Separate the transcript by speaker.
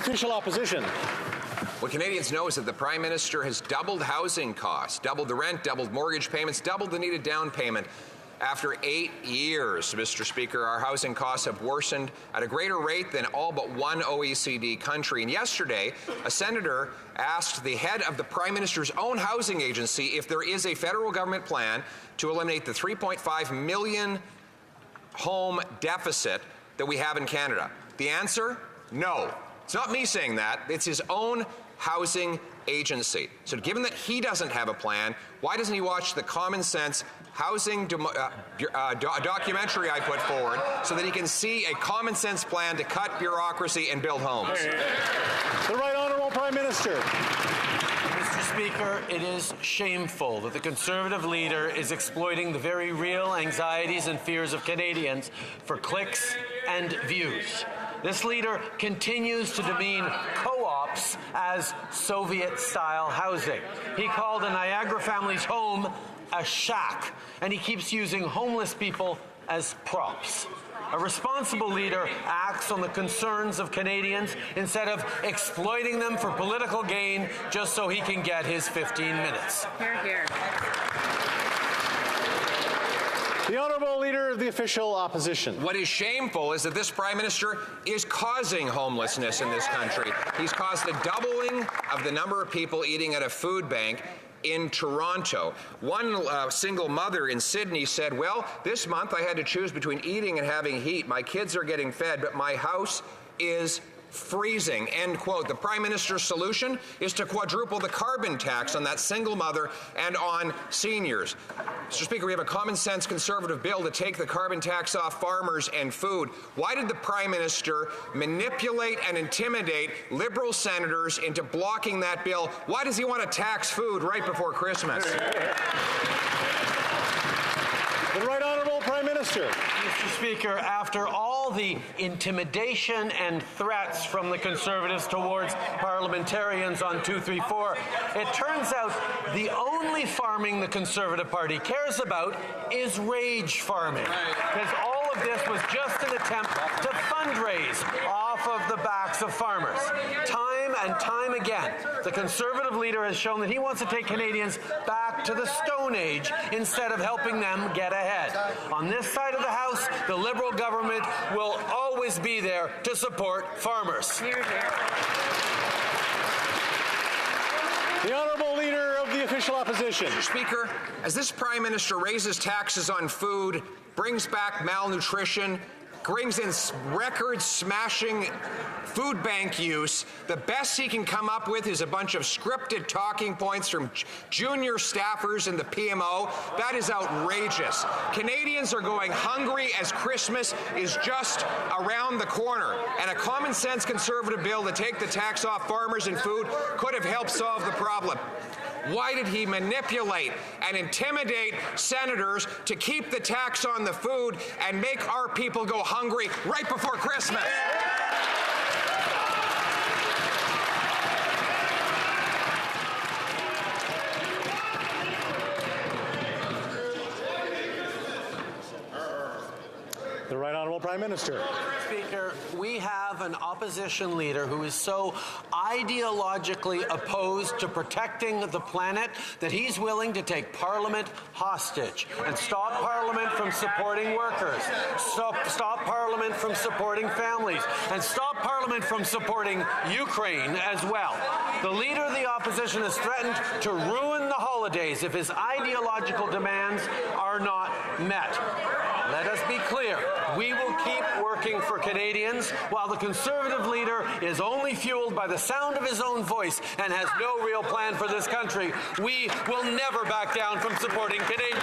Speaker 1: Official Opposition.
Speaker 2: What Canadians know is that the Prime Minister has doubled housing costs, doubled the rent, doubled mortgage payments, doubled the needed down payment. After 8 years, Mr. Speaker, our housing costs have worsened at a greater rate than all but one OECD country. And yesterday, a senator asked the head of the Prime Minister's own housing agency if there is a federal government plan to eliminate the 3.5 million home deficit that we have in Canada. The answer? No. It's not me saying that. It's his own housing agency. So given that he doesn't have a plan, why doesn't he watch the common sense housing documentary I put forward so that he can see a common sense plan to cut bureaucracy and build homes?
Speaker 1: The Right Honourable Prime Minister.
Speaker 3: Mr. Speaker, it is shameful that the Conservative leader is exploiting the very real anxieties and fears of Canadians for clicks and views. This leader continues to demean co-ops as Soviet-style housing. He called a Niagara family's home a shack, and he keeps using homeless people as props. A responsible leader acts on the concerns of Canadians instead of exploiting them for political gain just so he can get his 15 minutes.
Speaker 4: Hear, hear.
Speaker 1: The Honourable Leader of the Official Opposition.
Speaker 2: What is shameful is that this Prime Minister is causing homelessness in this country. He's caused a doubling of the number of people eating at a food bank in Toronto. One single mother in Sydney said, well, this month I had to choose between eating and having heat. My kids are getting fed, but my house is freezing, end quote. The Prime Minister's solution is to quadruple the carbon tax on that single mother and on seniors. Mr. Speaker, we have a common sense Conservative bill to take the carbon tax off farmers and food. Why did the Prime Minister manipulate and intimidate Liberal senators into blocking that bill? Why does he want to tax food right before Christmas?
Speaker 1: The Right Honourable Prime Minister.
Speaker 3: Mr. Speaker, after all the intimidation and threats from the Conservatives towards parliamentarians on 234, it turns out the only farming the Conservative Party cares about is rage farming. Because all of this was just an attempt to fundraise off of the backs of farmers. Time and time again, the Conservative leader has shown that he wants to take Canadians back to the Stone Age instead of helping them get ahead. On this side of the House, the Liberal government will always be there to support farmers.
Speaker 4: Hear, hear.
Speaker 1: The Honourable Leader of the Official Opposition.
Speaker 2: Mr. Speaker, as this Prime Minister raises taxes on food, brings back malnutrition, brings in record-smashing food bank use, the best he can come up with is a bunch of scripted talking points from junior staffers in the PMO. That is outrageous. Canadians are going hungry as Christmas is just around the corner, and a common-sense Conservative bill to take the tax off farmers and food could have helped solve the problem. Why did he manipulate and intimidate senators to keep the tax on the food and make our people go hungry right before Christmas?
Speaker 1: The Right Honourable Prime Minister.
Speaker 3: Speaker, we have an opposition leader who is so ideologically opposed to protecting the planet that he's willing to take Parliament hostage and stop Parliament from supporting workers, stop Parliament from supporting families, and stop Parliament from supporting Ukraine as well. The Leader of the Opposition has threatened to ruin the holidays if his ideological demands are not met. Let us be clear. We will keep working for Canadians while the Conservative leader is only fueled by the sound of his own voice and has no real plan for this country. We will never back down from supporting Canadians.